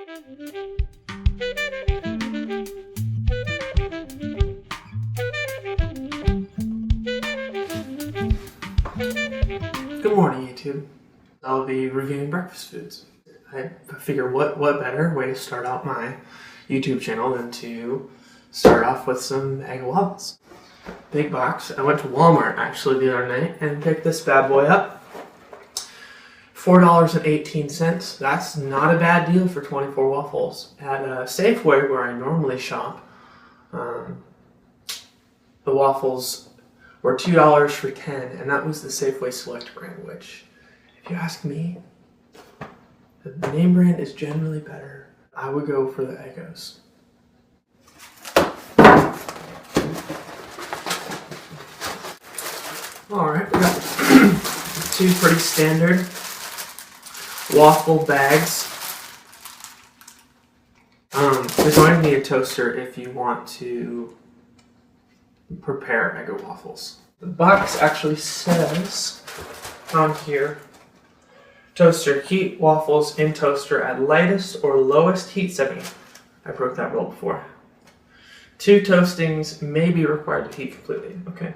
Good morning, YouTube. I'll be reviewing breakfast foods. I figure what better way to start out my YouTube channel than to start off with some Eggo Waffles. Big box. I went to Walmart actually the other night and picked this bad boy up. $4.18. That's not a bad deal for 24 waffles. At Safeway, where I normally shop, the waffles were $2 for 10, and that was the Safeway Select brand, which, if you ask me, the name brand is generally better. I would go for the Eggos. Alright, we got two pretty standard waffle bags. There's going to be a toaster if you want to prepare Eggo waffles. The box actually says on here, toaster, heat waffles in toaster at lightest or lowest heat setting. I broke that rule before. 2 toastings may be required to heat completely. Okay.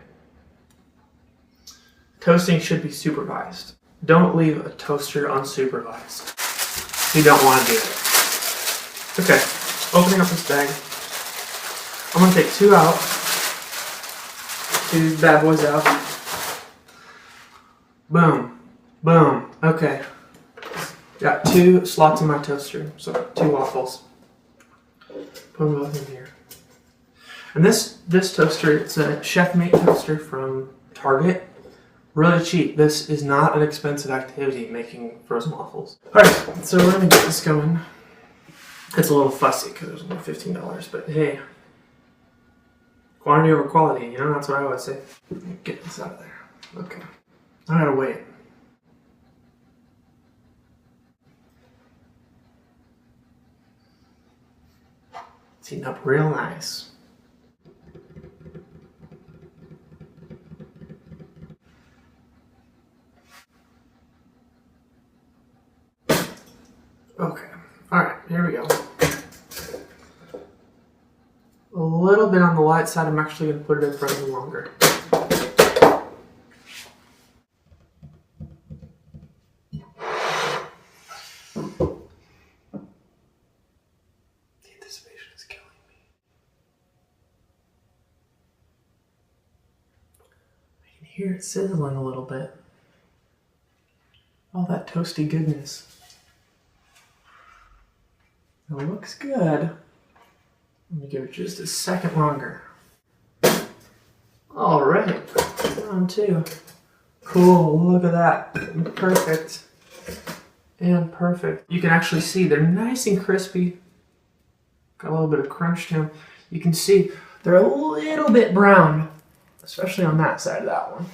Toasting should be supervised. Don't leave a toaster unsupervised. You don't want to do it. Okay, opening up this bag. I'm going to take 2 out. 2 bad boys out. Boom. Boom. Okay. Got 2 slots in my toaster, so 2 waffles. Put them both in here. And this toaster, it's a Chef Mate toaster from Target. Really cheap. This is not an expensive activity, making frozen waffles. Alright, so we're going to get this going. It's a little fussy because it was only $15, but hey, quantity over quality, you know, that's what I always say. Get this out of there. Okay. I gotta wait. It's heating up real nice. Okay, alright, here we go. A little bit on the light side, I'm actually going to put it in frozen longer. The anticipation is killing me. I can hear it sizzling a little bit. All that toasty goodness. It looks good. Let me give it just a second longer. Alright, round 2. Cool, look at that. Perfect. And perfect. You can actually see they're nice and crispy. Got a little bit of crunch to them. You can see they're a little bit brown, especially on that side of that one.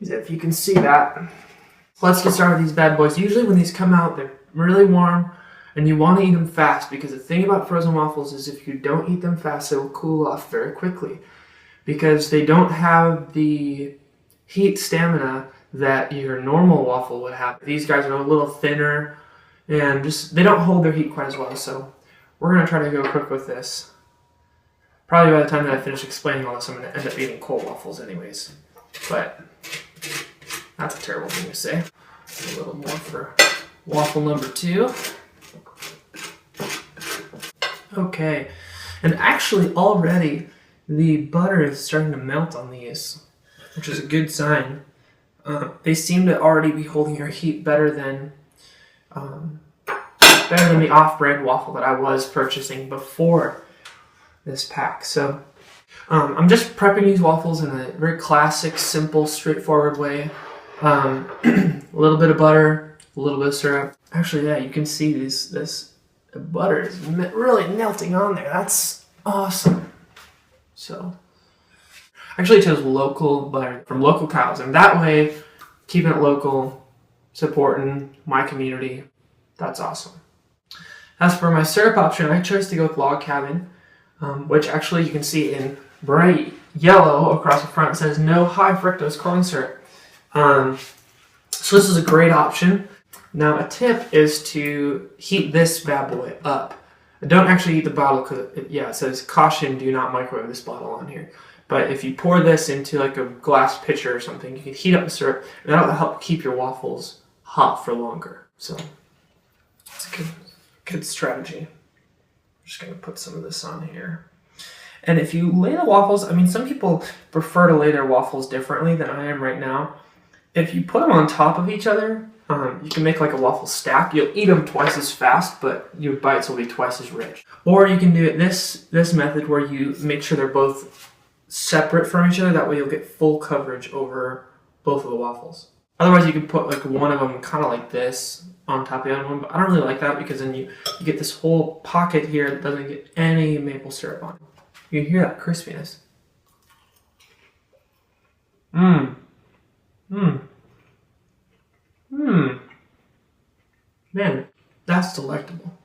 If you can see that. Let's get started with these bad boys. Usually when these come out, they're really warm. And you want to eat them fast, because the thing about frozen waffles is if you don't eat them fast, they will cool off very quickly. Because they don't have the heat stamina that your normal waffle would have. These guys are a little thinner and they don't hold their heat quite as well. So we're going to try to go quick with this. Probably by the time that I finish explaining all this, I'm going to end up eating cold waffles anyways. But that's a terrible thing to say. A little more for waffle number 2. Okay, and actually already the butter is starting to melt on these, which is a good sign. They seem to already be holding their heat better than the off-brand waffle that I was purchasing before this pack. So I'm just prepping these waffles in a very classic, simple, straightforward way. A little bit of butter, a little bit of syrup. Actually, yeah, you can see this butter is really melting on there. That's awesome. So, I actually chose local butter from local cows, and that way, keeping it local, supporting my community, that's awesome. As for my syrup option, I chose to go with Log Cabin, which actually you can see in bright yellow across the front. It says no high fructose corn syrup. So this is a great option. Now a tip is to heat this bad boy up. Don't actually heat the bottle because it says caution, do not microwave this bottle on here. But if you pour this into like a glass pitcher or something, you can heat up the syrup, and that'll help keep your waffles hot for longer. So it's a good strategy. I'm just gonna put some of this on here. And if you lay the waffles, I mean, some people prefer to lay their waffles differently than I am right now. If you put them on top of each other, you can make like a waffle stack. You'll eat them twice as fast, but your bites will be twice as rich. Or you can do it this method where you make sure they're both separate from each other. That way you'll get full coverage over both of the waffles. Otherwise, you can put like one of them kind of like this on top of the other one, but I don't really like that because then you get this whole pocket here that doesn't get any maple syrup on it. You can hear that crispiness. Man, that's delectable.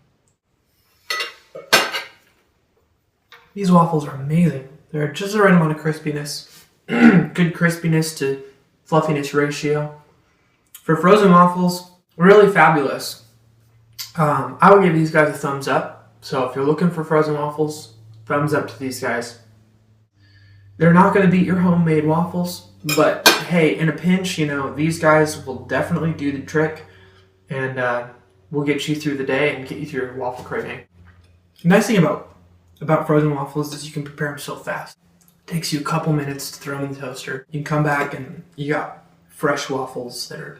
These waffles are amazing. They're just the right amount of crispiness. Good crispiness to fluffiness ratio. For frozen waffles, really fabulous. I would give these guys a thumbs up. So if you're looking for frozen waffles, thumbs up to these guys. They're not going to beat your homemade waffles, but hey, in a pinch, you know, these guys will definitely do the trick, and we'll get you through the day and get you through your waffle craving. The nice thing about frozen waffles is you can prepare them so fast. It takes you a couple minutes to throw them in the toaster. You can come back and you got fresh waffles that are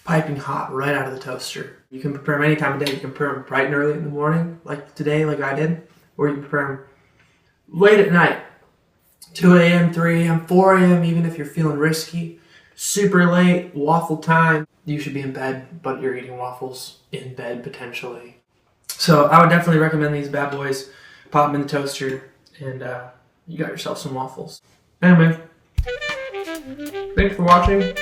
piping hot right out of the toaster. You can prepare them any time of day. You can prepare them bright and early in the morning, like today, like I did, or you can prepare them late at night. 2 a.m., 3 a.m., 4 a.m., even if you're feeling risky. Super late, waffle time. You should be in bed, but you're eating waffles in bed potentially. So I would definitely recommend these bad boys. Pop them in the toaster, and you got yourself some waffles. Anyway, thanks for watching.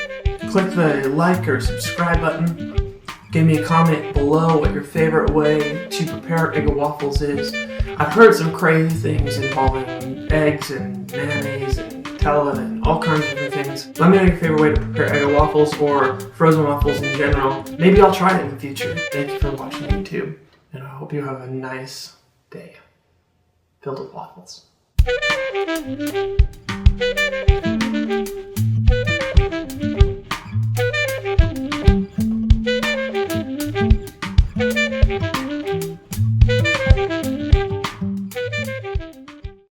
Click the like or subscribe button. Give me a comment below what your favorite way to prepare Eggo waffles is. I've heard some crazy things involving eggs and mayonnaise and Nutella and all kinds of different things. Let me know your favorite way to prepare Eggo waffles or frozen waffles in general. Maybe I'll try it in the future. Thank you for watching YouTube, and I hope you have a nice day filled with waffles.